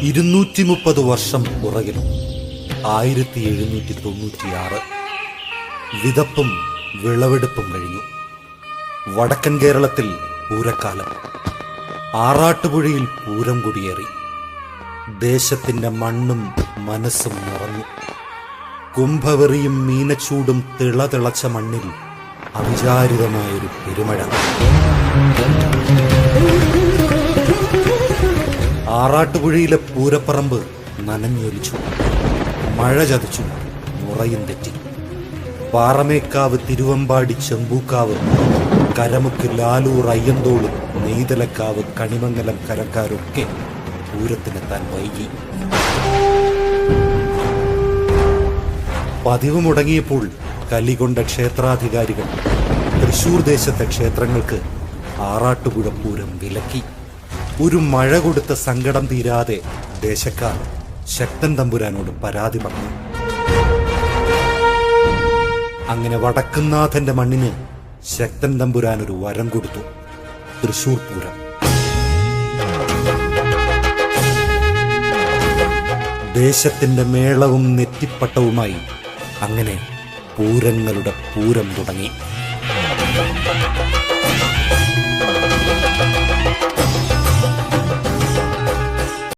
230 വർഷം പുറകിൽ 1796 വിതപ്പും വിളവെടുപ്പും കഴിഞ്ഞു. വടക്കൻ കേരളത്തിൽ പൂരക്കാലം. ആറാട്ടുപുഴയിൽ പൂരം കൊടിയേറി. ദേശത്തിന്റെ മണ്ണും മനസ്സും നിറഞ്ഞു. കുംഭവെറിയും മീനച്ചൂടും തിളതിളച്ച മണ്ണിൽ അവിചാരിതമായൊരു പെരുമഴ. ആറാട്ടുപുഴയിലെ പൂരപ്പറമ്പ് നനഞ്ഞൊലിച്ചു. മഴ ചതിച്ചു. മുറയും തെറ്റി. പാറമേക്കാവ്, തിരുവമ്പാടി, ചെമ്പൂക്കാവ്, കരമുക്ക്, ലാലൂർ, അയ്യന്തോളും, നെയ്തലക്കാവ്, കണിമംഗലം കരക്കാരൊക്കെ പൂരത്തിനെത്താൻ വൈകി. പതിവ് മുടങ്ങിയപ്പോൾ കലികൊണ്ട ക്ഷേത്രാധികാരികൾ തൃശൂർ ദേശത്തെ ക്ഷേത്രങ്ങൾക്ക് ആറാട്ടുപുഴ പൂരം വിലക്കി. ഒരു മഴ കൊടുത്ത സങ്കടം തീരാതെ ദേശക്കാർ ശക്തൻ തമ്പുരാനോട് പരാതി പറഞ്ഞു. അങ്ങനെ വടക്കുംനാഥന്റെ മണ്ണിന് ശക്തൻ തമ്പുരാൻ ഒരു വരം കൊടുത്തു: തൃശൂർ പൂരം. ദേശത്തിന്റെ മേളവും നെറ്റിപ്പട്ടവുമായി അങ്ങനെ പൂരങ്ങളുടെ പൂരം തുടങ്ങി.